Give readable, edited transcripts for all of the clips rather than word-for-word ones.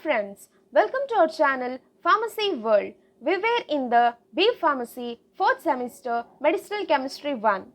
friends, welcome to our channel Pharmacy World. We were in the B Pharmacy 4th semester Medicinal Chemistry 1.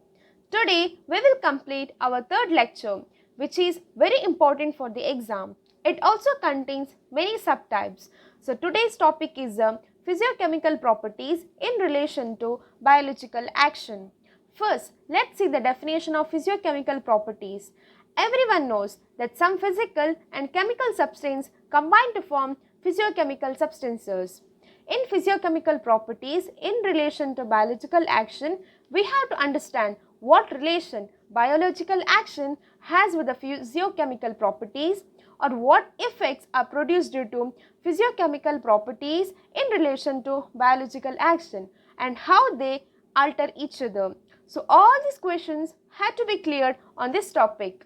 Today we will complete our third lecture, which is very important for the exam. It also contains many subtypes. So today's topic is physiochemical properties in relation to biological action. First, let's see the definition of physiochemical properties. Everyone knows that some physical and chemical substances combine to form physiochemical substances. In physiochemical properties in relation to biological action, we have to understand what relation biological action has with the physiochemical properties, or what effects are produced due to physiochemical properties in relation to biological action, and how they alter each other. So all these questions had to be cleared on this topic.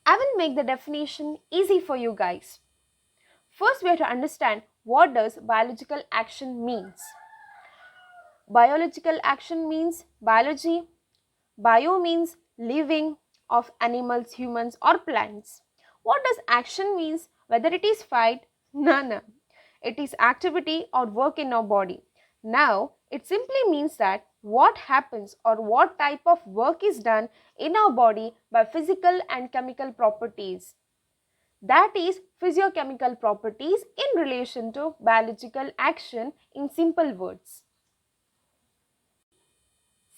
I will make the definition easy for you guys. First, we have to understand what does biological action means. Biological action means biology. Bio means living, of animals, humans or plants. What does action means? Whether it is fight? No. It is activity or work in our body. Now, it simply means that what happens or what type of work is done in our body by physical and chemical properties. That is physiochemical properties in relation to biological action in simple words.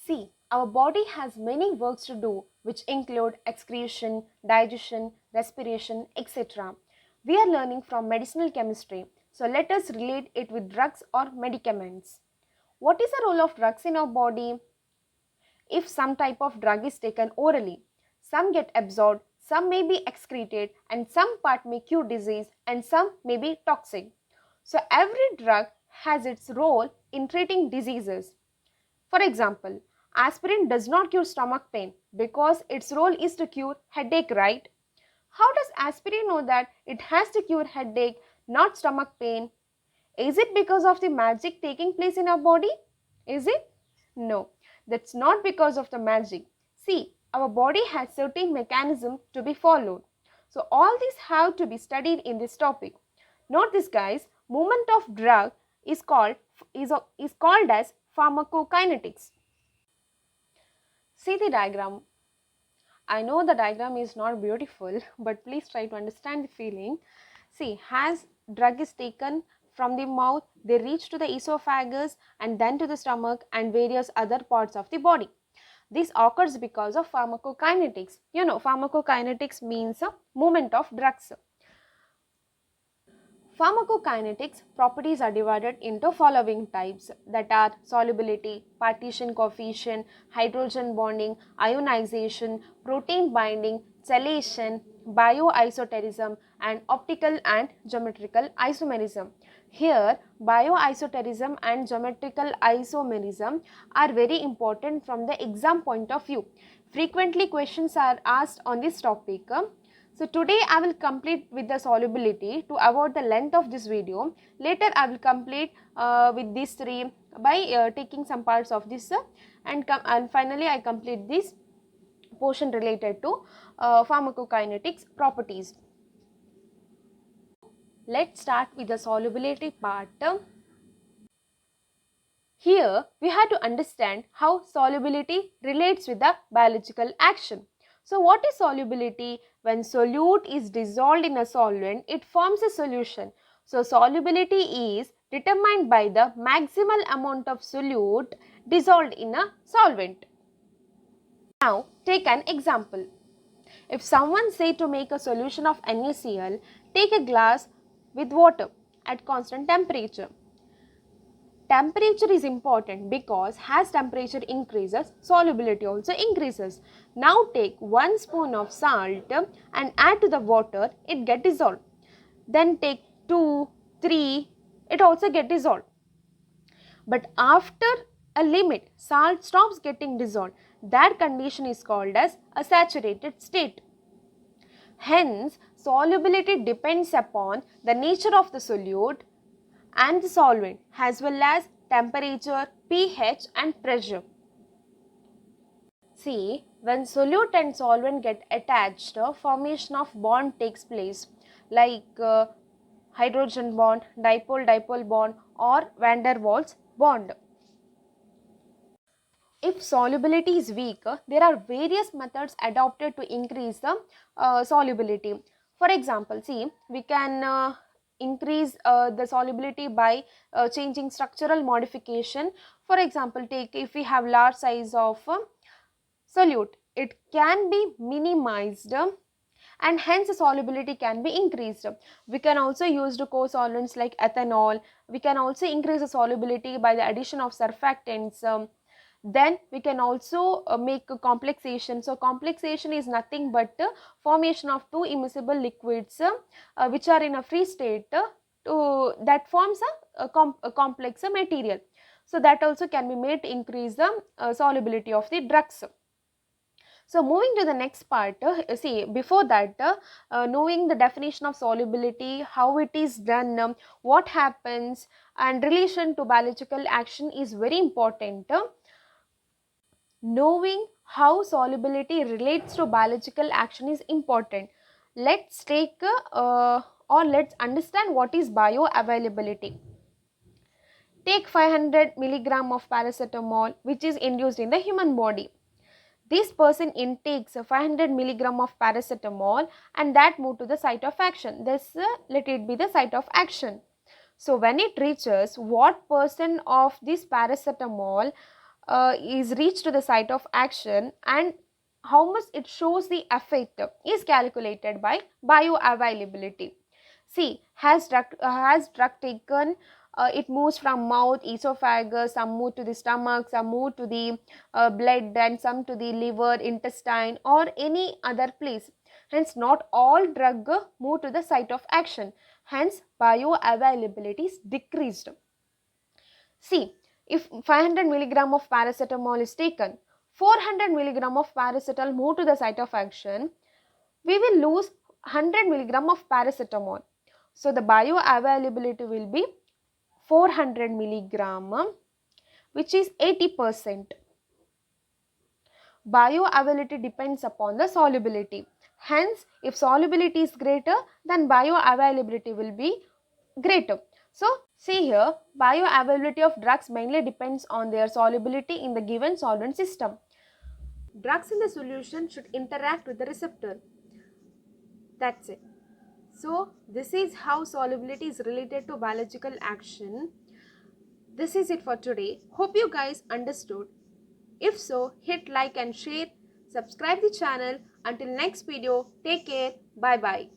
See, our body has many works to do which include excretion, digestion, respiration, etc. We are learning from medicinal chemistry, so let us relate it with drugs or medicaments. What is the role of drugs in our body? If some type of drug is taken orally, some get absorbed, some may be excreted, and some part may cure disease and some may be toxic. So every drug has its role in treating diseases. For example, aspirin does not cure stomach pain because its role is to cure headache, right? How does aspirin know that it has to cure headache, not stomach pain? Is it because of the magic taking place in our body? Is it? No, that's not because of the magic. See, our body has certain mechanism to be followed. So all these have to be studied in this topic. Note this guys, movement of drug is called as pharmacokinetics. See the diagram. I know the diagram is not beautiful, but please try to understand the feeling. See, as drug is taken from the mouth, they reach to the esophagus and then to the stomach and various other parts of the body. This occurs because of pharmacokinetics. You know, pharmacokinetics means movement of drugs. Pharmacokinetics properties are divided into following types, that are solubility, partition coefficient, hydrogen bonding, ionization, protein binding, chelation, bioisoterism, and optical and geometrical isomerism. Here, bioisoterism and geometrical isomerism are very important from the exam point of view. Frequently questions are asked on this topic. So today I will complete with the solubility to avoid the length of this video. Later I will complete with these three by taking some parts of this and finally I complete this portion related to pharmacokinetics properties. Let's start with the solubility part. Here we have to understand how solubility relates with the biological action. So what is solubility? When solute is dissolved in a solvent, it forms a solution. So solubility is determined by the maximal amount of solute dissolved in a solvent. Now take an example. If someone say to make a solution of NaCl, take a glass with water at constant temperature. Temperature is important because as temperature increases, solubility also increases. Now take 1 spoon of salt and add to the water, it get dissolved. Then take 2, 3, it also get dissolved. But after a limit, salt stops getting dissolved. That condition is called as a saturated state. Hence, solubility depends upon the nature of the solute and the solvent as well as temperature, pH and pressure. See, When solute and solvent get attached, formation of bond takes place, like hydrogen bond, dipole-dipole bond, or van der Waals bond. If solubility is weak, there are various methods adopted to increase the solubility. For example, see, we can increase the solubility by changing structural modification. For example, take if we have large size of solute, it can be minimized and hence the solubility can be increased. We can also use the co-solvents like ethanol. We can also increase the solubility by the addition of surfactants. Then we can also make a complexation. So complexation is nothing but formation of two immiscible liquids which are in a free state that forms a complex material. So that also can be made to increase the solubility of the drugs. So moving to the next part, see, before that, knowing the definition of solubility, how it is done, what happens, and relation to biological action is very important. Knowing how solubility relates to biological action is important. Let's take or let's understand what is bioavailability. Take 500 milligram of paracetamol, which is induced in the human body. This person intakes 500 milligram of paracetamol and that move to the site of action. This let it be the site of action. So when it reaches, what percent of this paracetamol is reached to the site of action and how much it shows the effect is calculated by bioavailability. See, has drug taken, it moves from mouth, esophagus, some move to the stomach, some move to the blood, and some to the liver, intestine, or any other place. Hence, not all drug move to the site of action. Hence, bioavailability is decreased. See, if 500 milligram of paracetamol is taken, 400 milligram of paracetamol move to the site of action, we will lose 100 milligram of paracetamol. So, the bioavailability will be 400 milligram, which is 80%. Bioavailability depends upon the solubility. Hence, if solubility is greater, then bioavailability will be greater. So, see here, bioavailability of drugs mainly depends on their solubility in the given solvent system. Drugs in the solution should interact with the receptor. That's it. So, this is how solubility is related to biological action. This is it for today. Hope you guys understood. If so, hit like and share. Subscribe the channel. Until next video, take care. Bye bye.